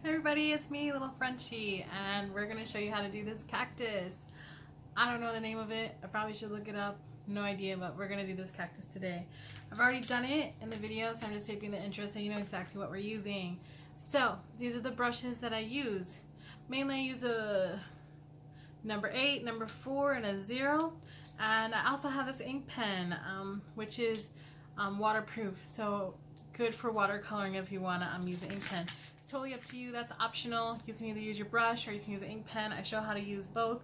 Hey everybody, it's me, Little Frenchie, and we're going to show you how to do this cactus. I don't know the name of it. I probably should look it up. No idea, but we're going to do this cactus today. I've already done it in the video, so I'm just taping the intro so you know exactly what we're using. So, these are the brushes that I use. Mainly I use a number 8, number 4, and a 0. And I also have this ink pen, which is waterproof, so good for watercoloring if you want to use an ink pen. It's totally up to you. That's optional. You can either use your brush or you can use an ink pen. I show how to use both.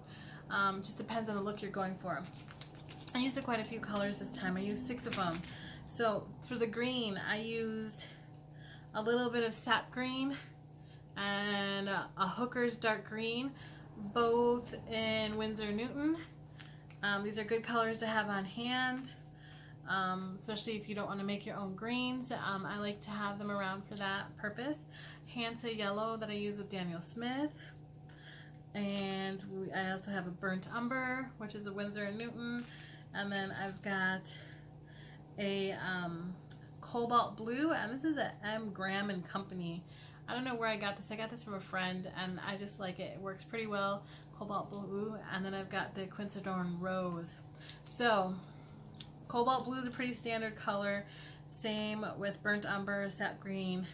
Just depends on the look you're going for. I used quite a few colors this time. I used 6 of them. So for the green, I used a little bit of Sap Green and a Hooker's dark green, both in Winsor Newton. These are good colors to have on hand, especially if you don't want to make your own greens. I like to have them around for that purpose. Hansa yellow that I use with Daniel Smith, and I also have a burnt umber, which is a Winsor & Newton, and then I've got a Cobalt Blue, and this is a M. Graham and Company. I don't know where I got this. I got this from a friend, and I just like it. It works pretty well. Cobalt Blue, and then I've got the Quinacridone Rose. So Cobalt Blue is a pretty standard color. Same with burnt umber, sap green,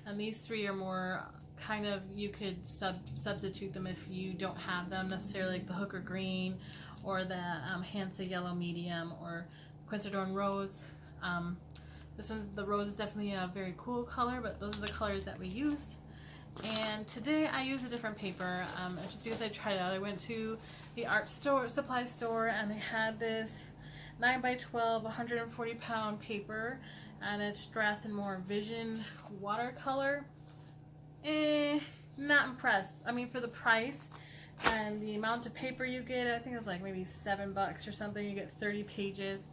and these 3 are more kind of, you could substitute them if you don't have them necessarily, like the Hooker green or the Hansa yellow medium or Quinacridone Rose. This one's, the rose is definitely a very cool color, but those are the colors that we used. And today I used a different paper, just because I tried it out. I went to the art store, supply store, and they had this 9x12, 140-pound paper, and it's Strathmore Vision watercolor. Not impressed. I mean, for the price and the amount of paper you get, I think it's like maybe $7 or something. You get 30 pages.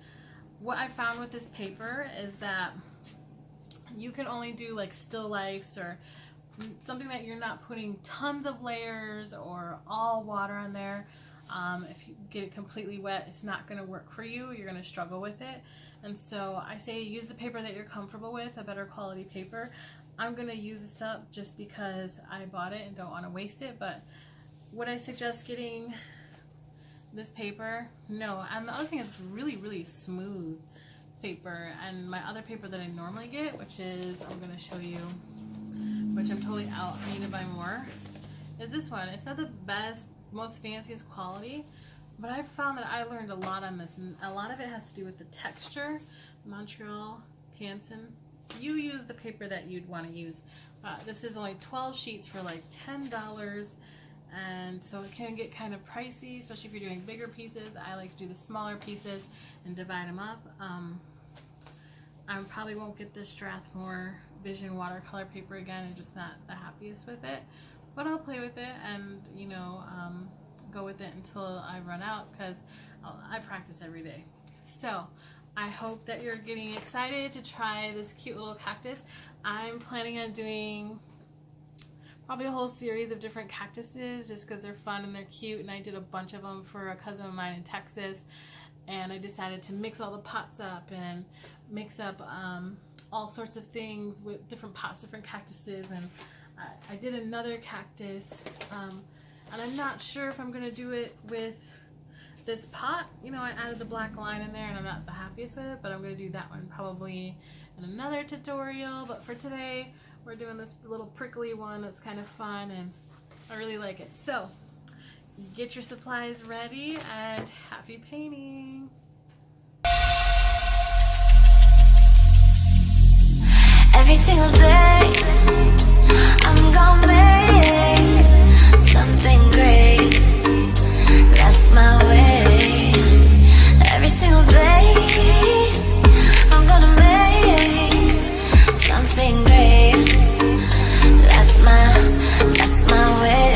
What I found with this paper is that you can only do like still lifes or something that you're not putting tons of layers or all water on there. If you get it completely wet, it's not going to work for you. You're going to struggle with it. And so I say use the paper that you're comfortable with, a better quality paper. I'm going to use this up just because I bought it and don't want to waste it. But would I suggest getting this paper? No. And the other thing is really, really smooth paper. And my other paper that I normally get, which is, I'm going to show you, which I'm totally out, I need to buy more, is this one. It's not the best, most fanciest quality, but I found that I learned a lot on this, and a lot of it has to do with the texture. Montreal, Canson. You use the paper that you'd want to use. This is only 12 sheets for like $10, and so it can get kind of pricey, especially if you're doing bigger pieces. I like to do the smaller pieces and divide them up. I probably won't get this Strathmore Vision watercolor paper again. I'm just not the happiest with it, but I'll play with it and, you know, go with it until I run out, because I practice every day. So I hope that you're getting excited to try this cute little cactus. I'm planning on doing probably a whole series of different cactuses just because they're fun and they're cute, and I did a bunch of them for a cousin of mine in Texas, and I decided to mix all the pots up and mix up all sorts of things with different pots, different cactuses. And I did another cactus, and I'm not sure if I'm going to do it with this pot. You know, I added the black line in there and I'm not the happiest with it, but I'm going to do that one probably in another tutorial. But for today, we're doing this little prickly one that's kind of fun, and I really like it. So get your supplies ready and happy painting! Every single day, I'm gonna make something great. That's my way. Every single day, I'm gonna make something great. That's my way.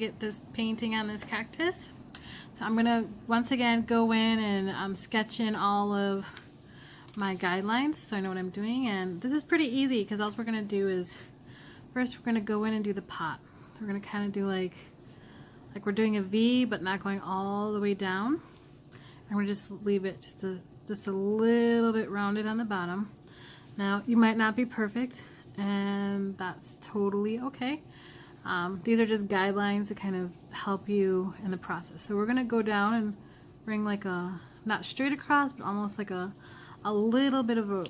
get this painting on this cactus. So I'm gonna once again go in and sketch in all of my guidelines so I know what I'm doing. And this is pretty easy because all we're gonna do is first we're gonna go in and do the pot. We're gonna kind of do like we're doing a V but not going all the way down. And we're just leave it just a little bit rounded on the bottom. Now you might not be perfect, and that's totally okay. These are just guidelines to kind of help you in the process. So we're gonna go down and bring like a, not straight across, but almost like a little bit of a,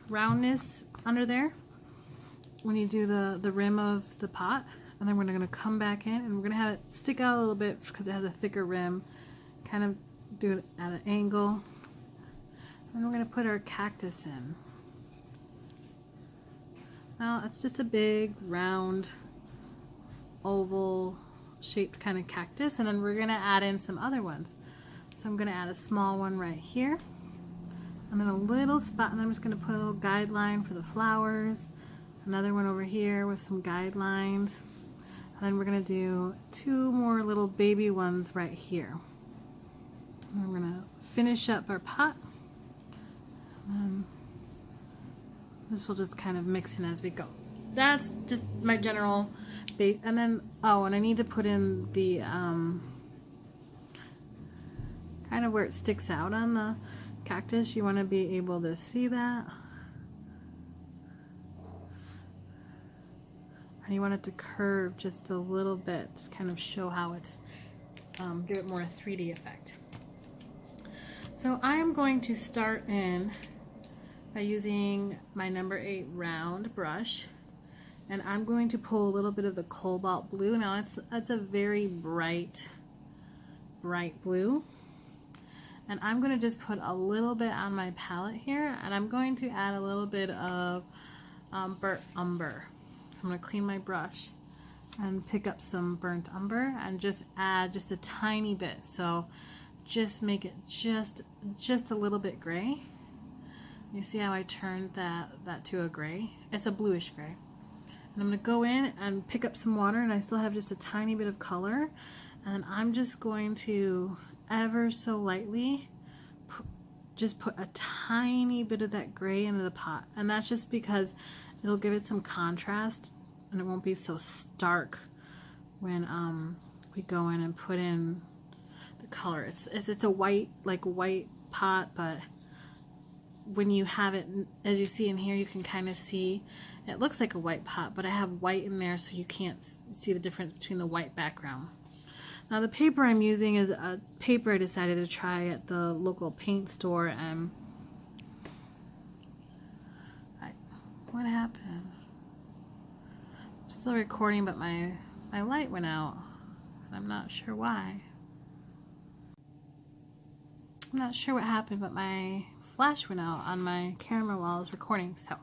roundness under there when you do the rim of the pot. And then we're gonna come back in and we're gonna have it stick out a little bit because it has a thicker rim. Kind of do it at an angle. And we're gonna put our cactus in. Now it's just a big round oval shaped kind of cactus, and then we're gonna add in some other ones. So I'm gonna add a small one right here, and then a little spot, and I'm just gonna put a little guideline for the flowers, another one over here with some guidelines, and then we're gonna do 2 more little baby ones right here. And we're gonna finish up our pot, and this will just kind of mix in as we go. That's just my general base. And then, oh, and I need to put in the kind of where it sticks out on the cactus. You want to be able to see that. And you want it to curve just a little bit to kind of show how it's, give it more a 3D effect. So I'm going to start in by using my number 8 round brush, and I'm going to pull a little bit of the Cobalt Blue. Now it's a very bright blue, and I'm going to just put a little bit on my palette here, and I'm going to add a little bit of burnt umber. I'm going to clean my brush and pick up some burnt umber and just add just a tiny bit, so just make it just a little bit gray. You see how I turned that to a gray? It's a bluish gray. And I'm going to go in and pick up some water, and I still have just a tiny bit of color, and I'm just going to ever so lightly just put a tiny bit of that gray into the pot. And that's just because it'll give it some contrast and it won't be so stark when we go in and put in the color. It's a white pot, but when you have it, as you see in here, you can kind of see it looks like a white pot, but I have white in there so you can't see the difference between the white background. Now the paper I'm using is a paper I decided to try at the local paint store, and what happened? I'm still recording, but my light went out. I'm not sure why. I'm not sure what happened, but my flash went out on my camera while I was recording, so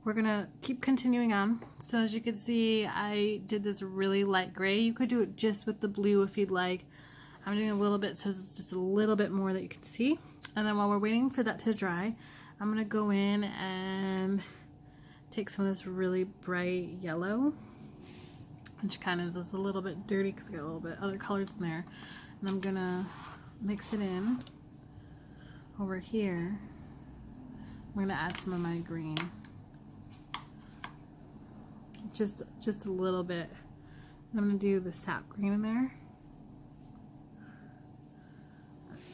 we're gonna keep continuing on. So as you can see, I did this really light gray. You could do it just with the blue if you'd like. I'm doing a little bit so it's just a little bit more that you can see. And then while we're waiting for that to dry, I'm gonna go in and take some of this really bright yellow, which kind of is just a little bit dirty because I got a little bit other colors in there, and I'm gonna mix it in over here. I'm gonna add some of my green, just a little bit. I'm gonna do the Sap Green in there,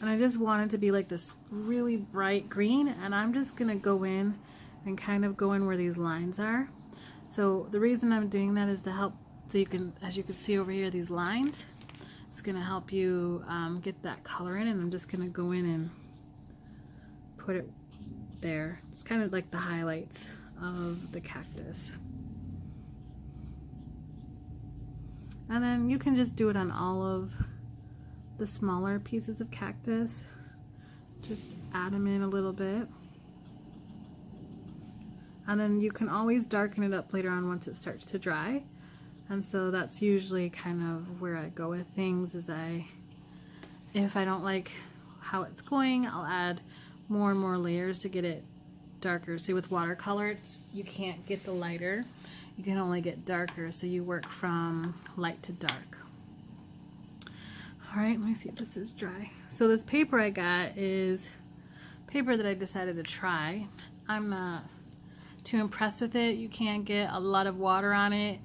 and I just want it to be like this really bright green, and I'm just gonna go in and kind of go in where these lines are. So the reason I'm doing that is to help, so you can, as you can see over here, these lines, it's gonna help you get that color in, and I'm just gonna go in and put it there. It's kind of like the highlights of the cactus. And then you can just do it on all of the smaller pieces of cactus. Just add them in a little bit. And then you can always darken it up later on once it starts to dry. And so that's usually kind of where I go with things, is if I don't like how it's going, I'll add more and more layers to get it darker. See, with watercolor, you can't get the lighter. you can only get darker, so you work from light to dark. Alright, let me see if this is dry. So this paper I got is paper that I decided to try. I'm not too impressed with it. You can't get a lot of water on it,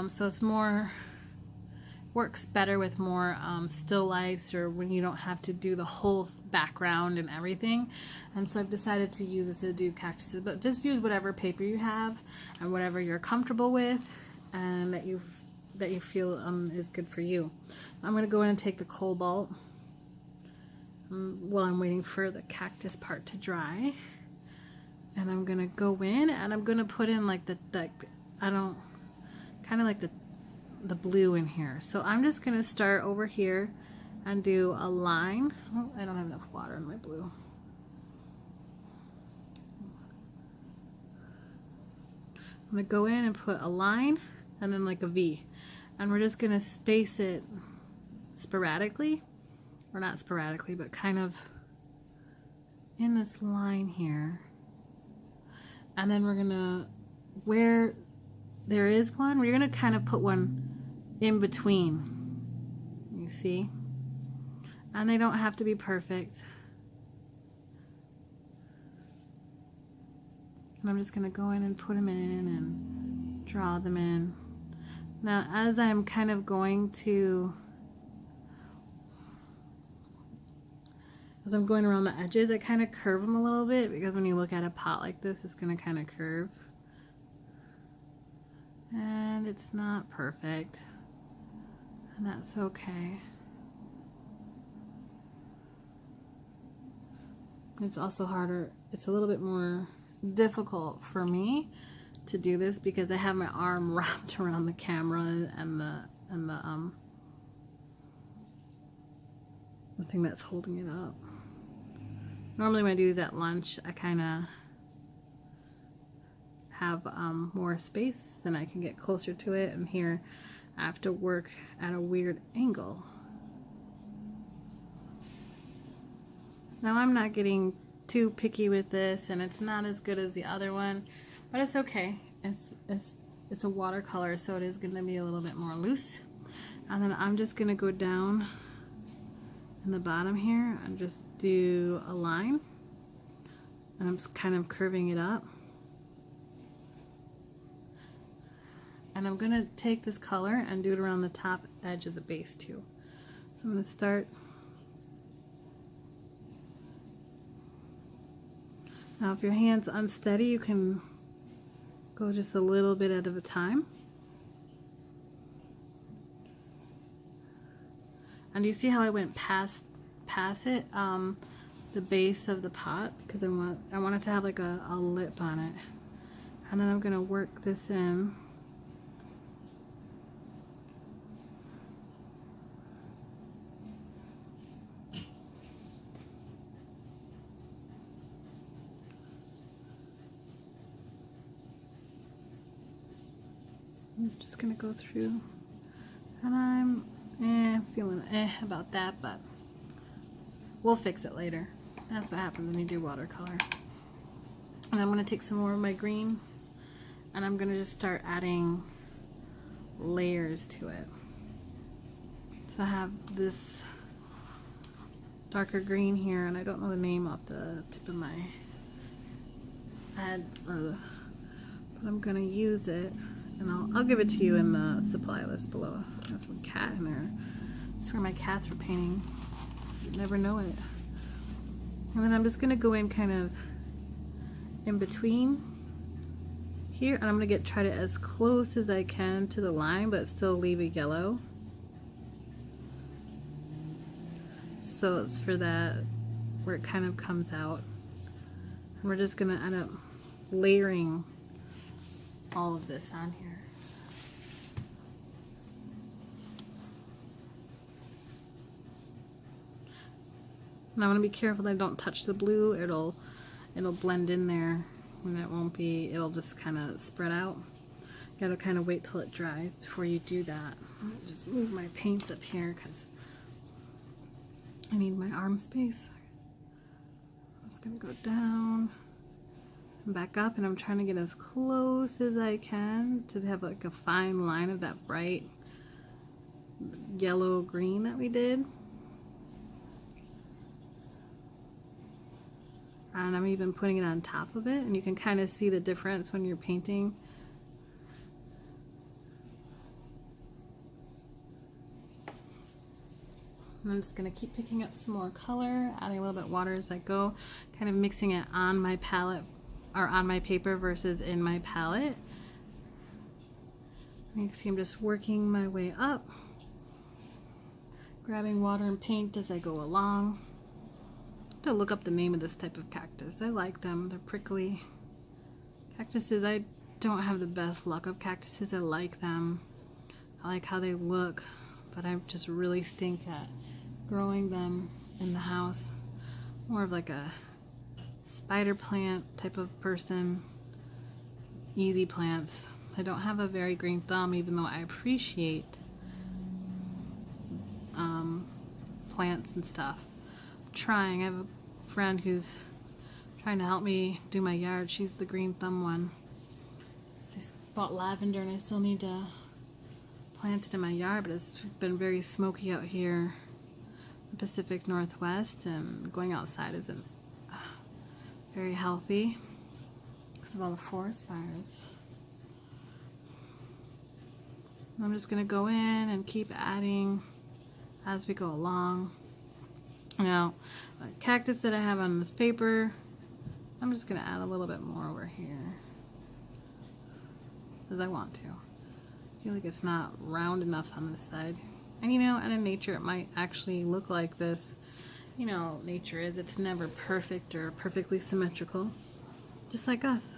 so it's more, works better with more still lifes, or when you don't have to do the whole background and everything. And so I've decided to use it to do cactuses, but just use whatever paper you have and whatever you're comfortable with and that you feel is good for you. I'm going to go in and take the cobalt while I'm waiting for the cactus part to dry, and I'm going to go in and I'm going to put in like the blue in here. So I'm just going to start over here and do a line. Oh, I don't have enough water in my blue. I'm going to go in and put a line and then like a V. And we're just going to space it sporadically, or not sporadically, but kind of in this line here. And then we're going to, where there is one, we're going to kind of put one in between, you see? And they don't have to be perfect. And I'm just going to go in and put them in and draw them in. Now, as I'm kind of going around the edges, I kind of curve them a little bit, because when you look at a pot like this, it's going to kind of curve. And it's not perfect. And that's okay. It's also harder, it's a little bit more difficult for me to do this because I have my arm wrapped around the camera and the thing that's holding it up. Normally when I do these at lunch, I kind of have more space and I can get closer to it, and here I have to work at a weird angle. Now I'm not getting too picky with this, and it's not as good as the other one, but it's okay. It's a watercolor, so it is going to be a little bit more loose. And then I'm just going to go down in the bottom here and just do a line, and I'm just kind of curving it up. And I'm going to take this color and do it around the top edge of the base too. So I'm going to start. Now if your hand's unsteady, you can go just a little bit at a time. And you see how I went past it, the base of the pot, because I want it to have like a lip on it. And then I'm going to work this in. I'm just gonna go through, and I'm feeling about that, but we'll fix it later. That's what happens when you do watercolor. And I'm gonna take some more of my green, and I'm gonna just start adding layers to it. So I have this darker green here, and I don't know the name off the tip of my head, but I'm gonna use it. And I'll give it to you in the supply list below. There's some cat in there. That's where my cats were painting. You'd never know it. And then I'm just going to go in kind of in between here. And I'm going to try to get as close as I can to the line, but still leave a yellow. So it's for that, where it kind of comes out. And we're just going to end up layering all of this on here. And I want to be careful that I don't touch the blue. It'll blend in there, and it'll just kind of spread out. You gotta kind of wait till it dries before you do that. Just move my paints up here because I need my arm space. I'm just gonna go down back up, and I'm trying to get as close as I can to have like a fine line of that bright yellow green that we did. And I'm even putting it on top of it, and you can kind of see the difference when you're painting. I'm just going to keep picking up some more color, adding a little bit of water as I go, kind of mixing it on my palette or on my paper versus in my palette. You can see I'm just working my way up, grabbing water and paint as I go along. I have to look up the name of this type of cactus. I like them. They're prickly. Cactuses, I don't have the best luck of cactuses. I like them. I like how they look, but I just really stink at growing them in the house. More of like a spider plant type of person. Easy plants. I don't have a very green thumb, even though I appreciate plants and stuff. I'm trying. I have a friend who's trying to help me do my yard. She's the green thumb one. I bought lavender and I still need to plant it in my yard, but it's been very smoky out here in the Pacific Northwest, and going outside isn't very healthy because of all the forest fires. I'm just going to go in and keep adding as we go along. Now, the cactus that I have on this paper, I'm just going to add a little bit more over here because I want to. I feel like it's not round enough on this side. And you know, and in nature it might actually look like this. You know, nature is, it's never perfect or perfectly symmetrical, just like us.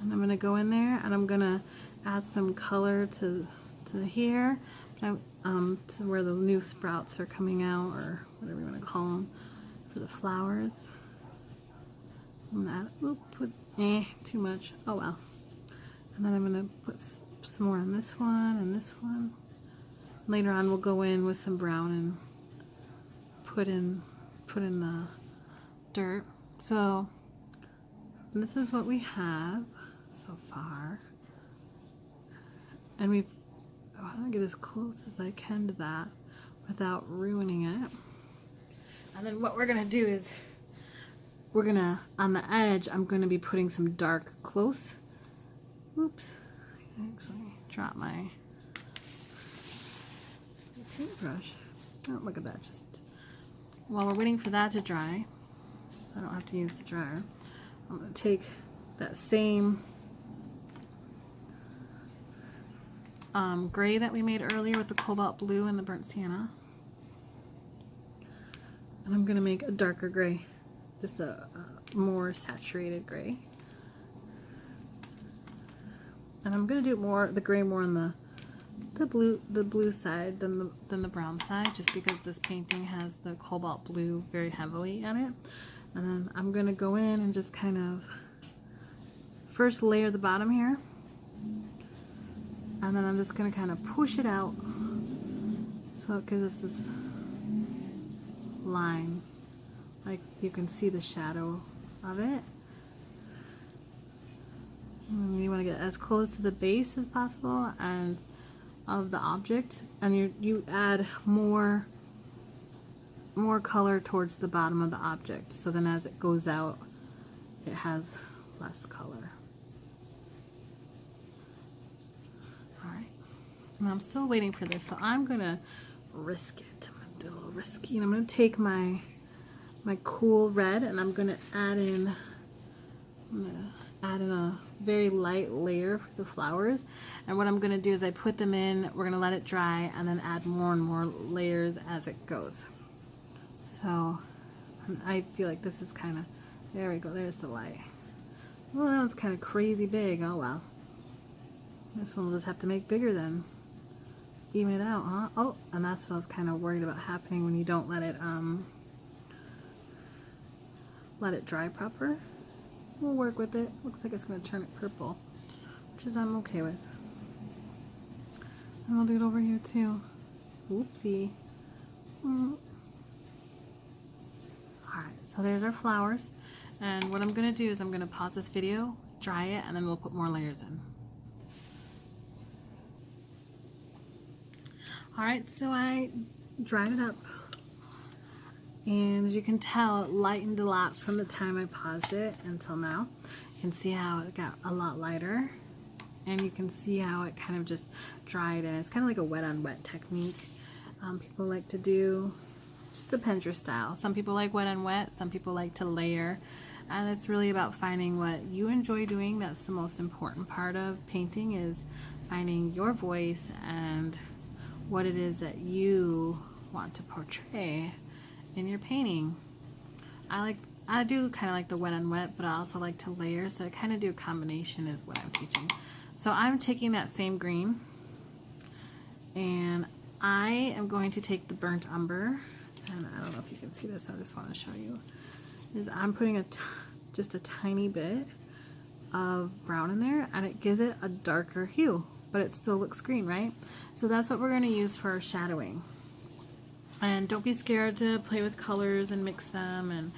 And I'm going to go in there and I'm going to add some color to here, to where the new sprouts are coming out, or whatever you want to call them, for the flowers. I'm going to add, too much, oh well. And then I'm going to put some more on this one and this one. Later on we'll go in with some brown and put in the dirt. So this is what we have so far. And I want to get as close as I can to that without ruining it. And then what we're going to do is on the edge, I'm going to be putting some dark close. Oops, I actually dropped my paintbrush. Oh, look at that. Just while we're waiting for that to dry, so I don't have to use the dryer, I'm going to take that same gray that we made earlier with the cobalt blue and the burnt sienna, and I'm going to make a darker gray, just a more saturated gray. And I'm going to do the gray more on the blue side than the brown side, just because this painting has the cobalt blue very heavily in it. And then I'm going to go in and just kind of first layer the bottom here, and then I'm just going to kind of push it out so it gives us this line, like you can see the shadow of it. And you want to get as close to the base as possible and of the object, and you add more color towards the bottom of the object, so then as it goes out it has less color. Alright, and I'm still waiting for this, so I'm gonna risk it. I'm gonna do a little risky, and I'm gonna take my cool red, and I'm gonna add in a very light layer for the flowers. And what I'm going to do is I put them in, we're going to let it dry, and then add more and more layers as it goes. So I feel like this is kind of, there we go, there's the light. Well, that was kind of crazy big. Oh well, this one we'll just have to make bigger then, even it out, huh? Oh, and that's what I was kind of worried about happening when you don't let it dry proper. We'll work with it. Looks like it's going to turn it purple, which is I'm okay with. And I'll do it over here too. Whoopsie. Alright, so there's our flowers. And what I'm going to do is I'm going to pause this video, dry it, and then we'll put more layers in. Alright, so I dried it up. And as you can tell, it lightened a lot from the time I paused it until now. You can see how it got a lot lighter. And you can see how it kind of just dried in. It's kind of like a wet on wet technique people like to do. Just depends your style. Some people like wet on wet, some people like to layer. And it's really about finding what you enjoy doing. That's the most important part of painting, is finding your voice and what it is that you want to portray in your painting. I do kind of like the wet on wet, but I also like to layer, so I kind of do a combination is what I'm teaching. So I'm taking that same green, and I am going to take the burnt umber, and I don't know if you can see this, I just want to show you, is I'm putting just a tiny bit of brown in there, and it gives it a darker hue, but it still looks green, right? So that's what we're going to use for our shadowing. And don't be scared to play with colors and mix them, and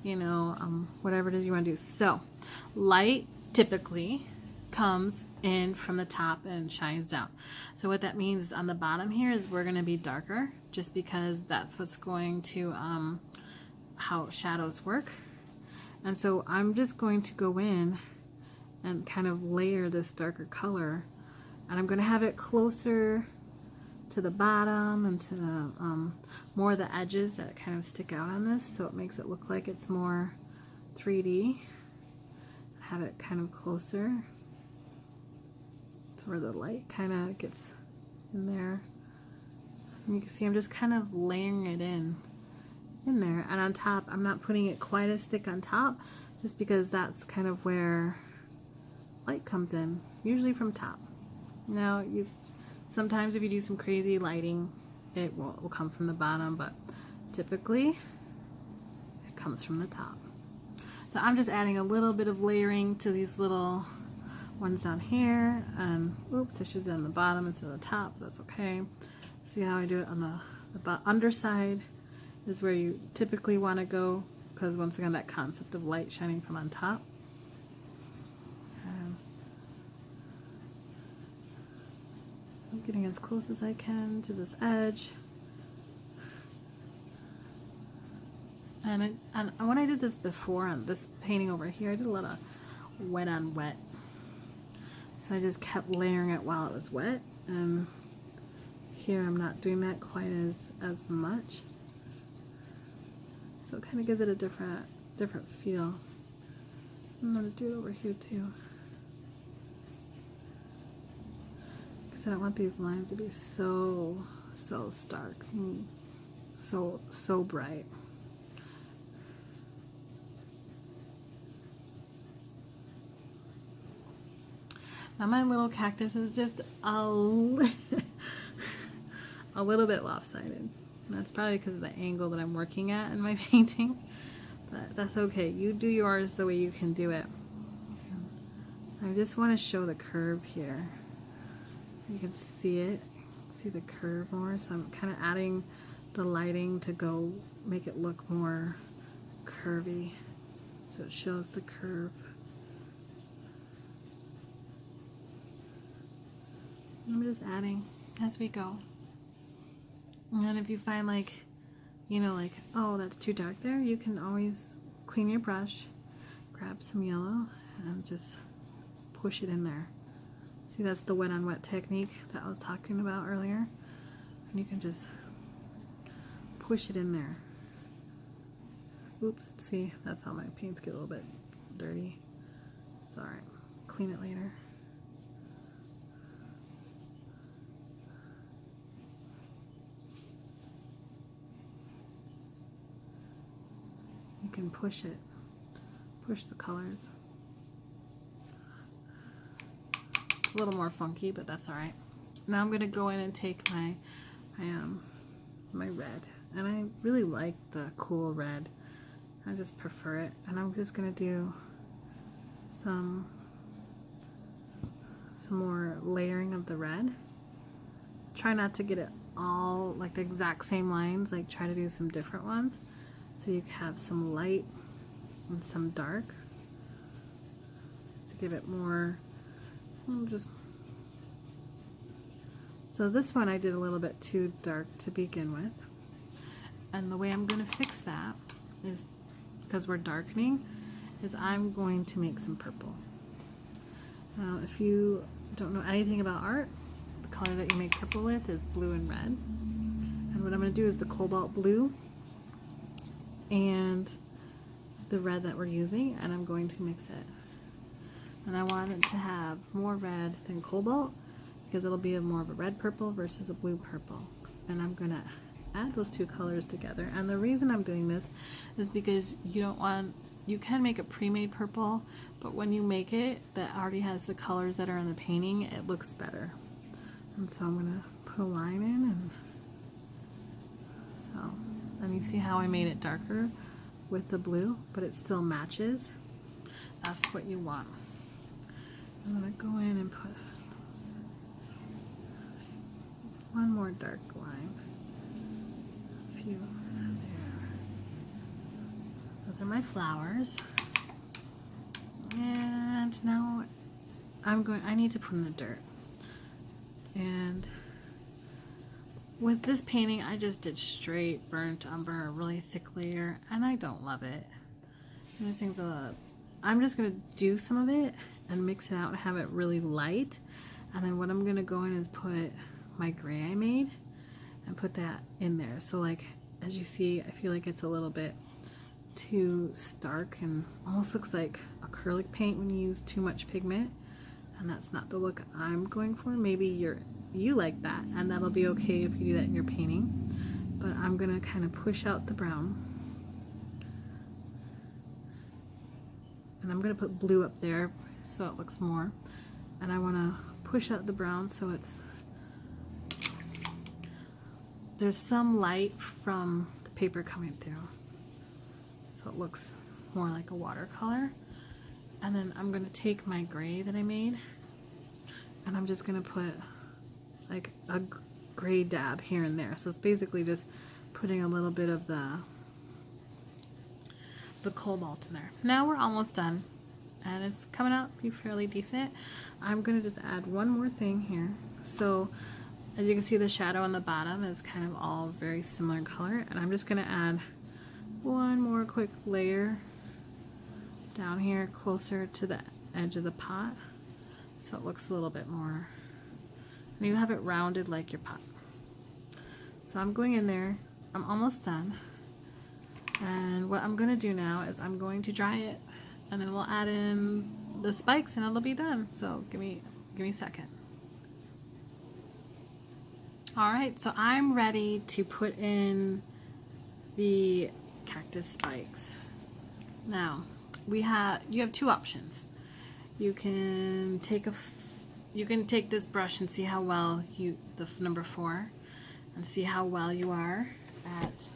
you know, whatever it is you want to do. So light typically comes in from the top and shines down. So what that means is on the bottom here is we're going to be darker, just because that's what's going to how shadows work. And so I'm just going to go in and kind of layer this darker color, and I'm going to have it closer to the bottom and to the more of the edges that kind of stick out on this, so it makes it look like it's more 3D. Have it kind of closer to where the light kind of gets in there. And you can see I'm just kind of layering it in there. And on top, I'm not putting it quite as thick on top, just because that's kind of where light comes in, usually from top. Now, sometimes if you do some crazy lighting, it will come from the bottom, but typically it comes from the top. So I'm just adding a little bit of layering to these little ones down here, and oops, I should have done the bottom instead of the top, but that's okay. See how I do it on the underside is where you typically want to go, because once again, that concept of light shining from on top. I'm getting as close as I can to this edge. And when I did this before on this painting over here, I did a lot of wet on wet. So I just kept layering it while it was wet. And here I'm not doing that quite as much. So it kind of gives it a different feel. I'm going to do it over here too. I don't want these lines to be so stark and so bright. Now my little cactus is just a little bit lopsided. And that's probably because of the angle that I'm working at in my painting, but that's okay. You do yours the way you can do it. I just want to show the curve here. You can see it, see the curve more, so I'm kind of adding the lighting to go make it look more curvy, so it shows the curve. I'm just adding as we go. And if you find like, you know, like, oh, that's too dark there, you can always clean your brush, grab some yellow, and just push it in there. See, that's the wet on wet technique that I was talking about earlier. And you can just push it in there. Oops, see, that's how my paints get a little bit dirty. It's alright. Clean it later. You can push it. Push the colors. It's a little more funky, but that's alright. Now I'm going to go in and take my red. And I really like the cool red. I just prefer it. And I'm just going to do some more layering of the red. Try not to get it all like the exact same lines. Like try to do some different ones. So you have some light and some dark to give it more. So this one I did a little bit too dark to begin with, and the way I'm going to fix that is, because we're darkening, is I'm going to make some purple. Now if you don't know anything about art, the color that you make purple with is blue and red, and what I'm going to do is the Cobalt Blue and the red that we're using, and I'm going to mix it. And I want it to have more red than cobalt, because it'll be more of a red purple versus a blue purple. And I'm gonna add those two colors together. And the reason I'm doing this is because you can make a pre-made purple, but when you make it that already has the colors that are in the painting, it looks better. And so I'm gonna put a line in, and you see how I made it darker with the blue, but it still matches. That's what you want. I'm gonna go in and put one more dark line. A few there. Those are my flowers. And now I need to put in the dirt. And with this painting, I just did straight burnt umber, a really thick layer, and I don't love it. I'm just gonna do some of it and mix it out and have it really light. And then what I'm gonna go in is put my gray I made and put that in there. So like, as you see, I feel like it's a little bit too stark and almost looks like acrylic paint when you use too much pigment, and that's not the look I'm going for. Maybe you like that, and that'll be okay if you do that in your painting, but I'm gonna kind of push out the brown, and I'm gonna put blue up there so it looks more, and I want to push out the brown so there's some light from the paper coming through, so it looks more like a watercolor. And then I'm gonna take my gray that I made, and I'm just gonna put like a gray dab here and there. So it's basically just putting a little bit of the cobalt in there. Now we're almost done, and it's coming out to be fairly decent. I'm gonna just add one more thing here. So as you can see, the shadow on the bottom is kind of all very similar in color, and I'm just gonna add one more quick layer down here closer to the edge of the pot, so it looks a little bit more, and you have it rounded like your pot. So I'm going in there, I'm almost done, and what I'm going to do now is I'm going to dry it, and then we'll add in the spikes and it'll be done. So give me a second. Alright, so I'm ready to put in the cactus spikes. Now you have two options. You can take this brush and see how well the number 4, and see how well you are at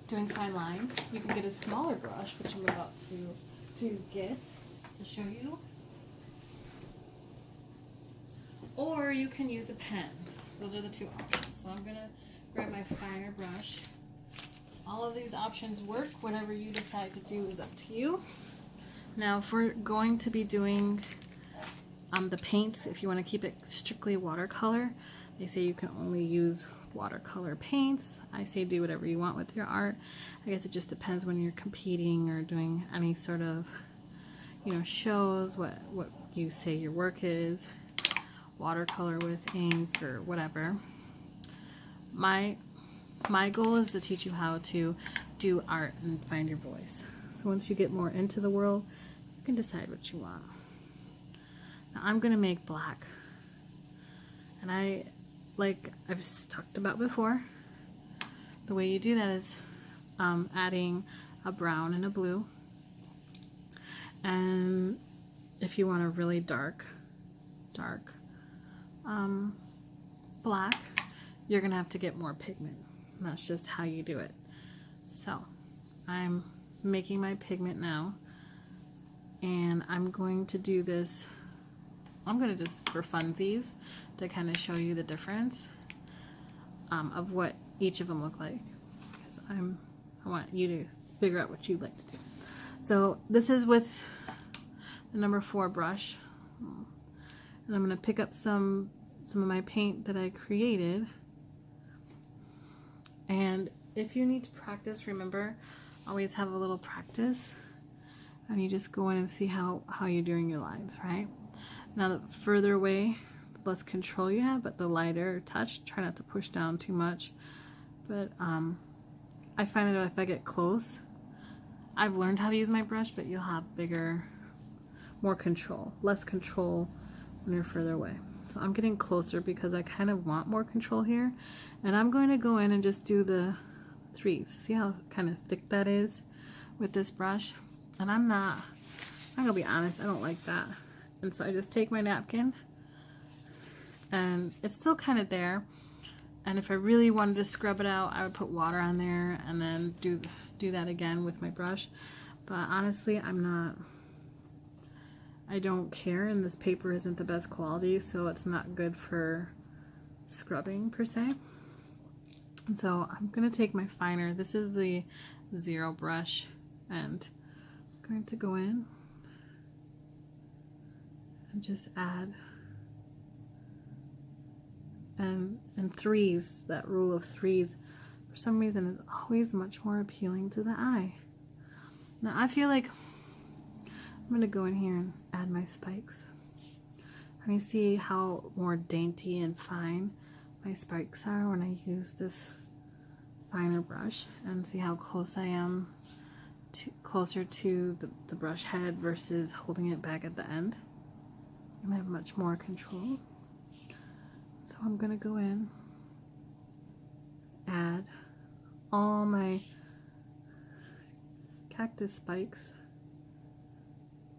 doing fine lines. You can get a smaller brush, which I'm about to show you, or you can use a pen. Those are the two options. So I'm gonna grab my finer brush. All of these options work. Whatever you decide to do is up to you. Now, if we're going to be doing the paint, if you want to keep it strictly watercolor, they say you can only use watercolor paints. I say do whatever you want with your art. I guess it just depends when you're competing or doing any sort of, shows, what you say your work is, watercolor with ink or whatever. My goal is to teach you how to do art and find your voice. So once you get more into the world, you can decide what you want. Now I'm going to make black. And like I've talked about before, the way you do that is adding a brown and a blue. And if you want a really dark black, you're going to have to get more pigment. And that's just how you do it. So I'm making my pigment now, and I'm going to do this. I'm going to just for funsies to kind of show you the difference of what each of them look like, because I'm I want you to figure out what you'd like to do. So this is with the number 4 brush. And I'm going to pick up some of my paint that I created. And if you need to practice, remember, always have a little practice. And you just go in and see how you're doing your lines, right? Now, the further away, the less control you have, but the lighter touch, try not to push down too much. But I find that if I get close, I've learned how to use my brush, but you'll have more control, less control when you're further away. So I'm getting closer because I kind of want more control here. And I'm going to go in and just do the 3s. See how kind of thick that is with this brush? And I'm gonna be honest, I don't like that. And so I just take my napkin, and it's still kind of there. And if I really wanted to scrub it out, I would put water on there and then do that again with my brush. But honestly, I don't care, and this paper isn't the best quality, so it's not good for scrubbing per se. And so I'm gonna take my finer. This is the 0 brush, and I'm going to go in and just add and 3s, that rule of 3s, for some reason is always much more appealing to the eye. Now I feel like I'm going to go in here and add my spikes. And you see how more dainty and fine my spikes are when I use this finer brush, and see how close I am closer to the brush head versus holding it back at the end. I'm going to have much more control. So I'm going to go in, add all my cactus spikes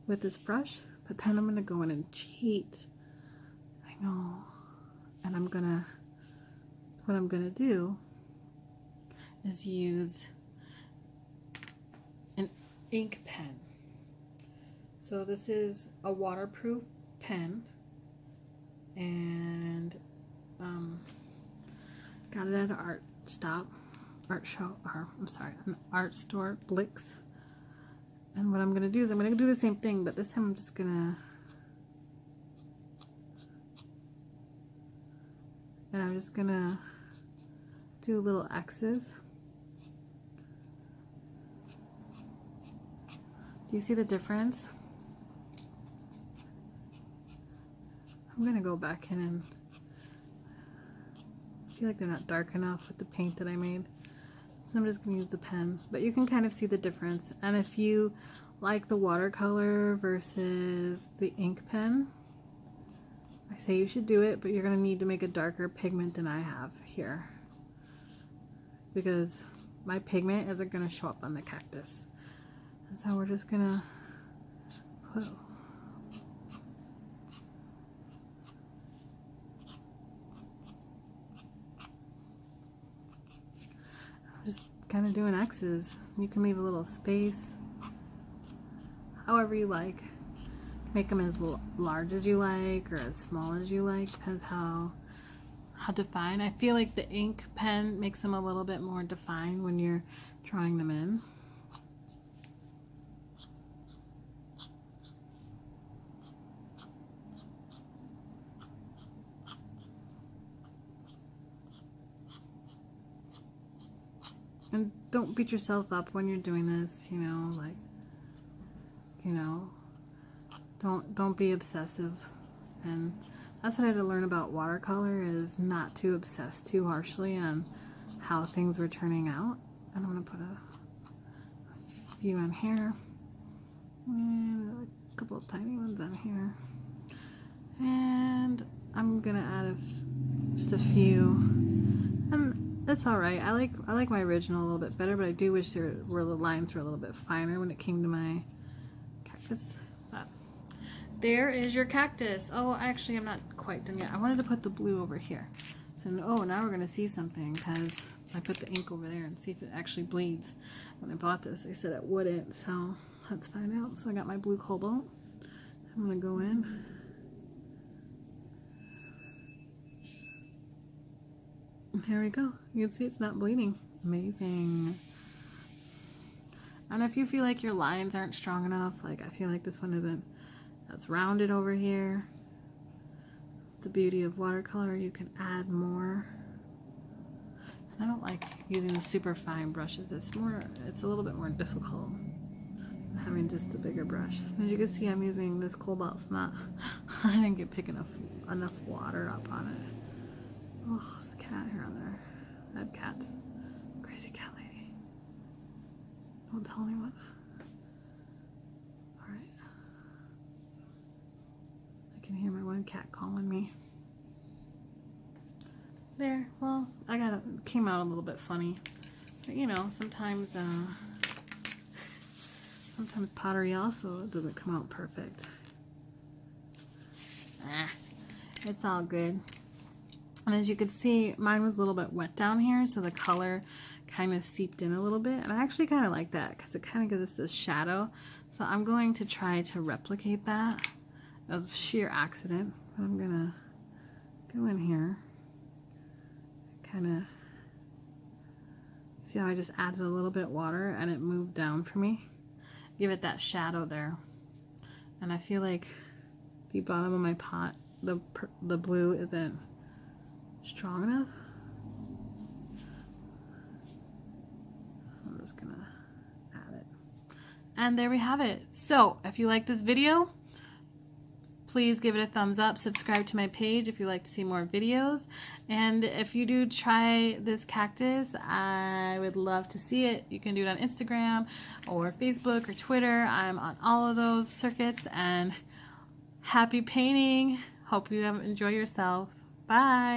with this brush, but then I'm going to go in and cheat. I know. And what I'm going to do is use an ink pen. So this is a waterproof pen, and got it at an art store, Blix. And what I'm gonna do is I'm gonna do the same thing, but this time I'm just gonna do little X's. Do you see the difference? I'm gonna go back in, and I feel like they're not dark enough with the paint that I made. So I'm just gonna use the pen, but you can kind of see the difference. And if you like the watercolor versus the ink pen, I say you should do it, but you're gonna need to make a darker pigment than I have here, because my pigment isn't gonna show up on the cactus. And so we're just gonna put just kind of doing X's. You can leave a little space, however you like. Make them as large as you like or as small as you like, depends how defined. I feel like the ink pen makes them a little bit more defined when you're drawing them in. And don't beat yourself up when you're doing this, don't be obsessive. And that's what I had to learn about watercolor, is not to obsess too harshly on how things were turning out. And I'm going to put a few on here, and a couple of tiny ones on here, and I'm going to add just a few. And that's alright. I like my original a little bit better, but I do wish the lines were a little bit finer when it came to my cactus. But there is your cactus. Oh, actually, I'm not quite done yet. I wanted to put the blue over here. So, now we're going to see something, because I put the ink over there and see if it actually bleeds. When I bought this, they said it wouldn't, so let's find out. So I got my blue cobalt. I'm going to go in. Here we go. You can see it's not bleeding. Amazing. And if you feel like your lines aren't strong enough, like I feel like this one isn't as rounded over here. It's the beauty of watercolor, you can add more. And I don't like using the super fine brushes. It's a little bit more difficult having just the bigger brush. As you can see, I'm using this Cobalt Smut. I didn't get pick enough water up on it. Oh, there's a cat here on there. I have cats. Crazy cat lady. Don't tell anyone. Alright. I can hear my one cat calling me. There. Well, came out a little bit funny. But you know, sometimes pottery also doesn't come out perfect. It's all good. And as you can see, mine was a little bit wet down here, so the color kind of seeped in a little bit. And I actually kind of like that because it kind of gives us this shadow. So I'm going to try to replicate that. It was sheer accident. But I'm going to go in here. Kind of see how I just added a little bit of water and it moved down for me. Give it that shadow there. And I feel like the bottom of my pot, the blue isn't strong enough. I'm just gonna add it. And there we have it. So if you like this video, please give it a thumbs up, subscribe to my page if you like to see more videos. And if you do try this cactus, I would love to see it. You can do it on Instagram or Facebook or Twitter. I'm on all of those circuits. And happy painting. Hope you enjoy yourself. Bye.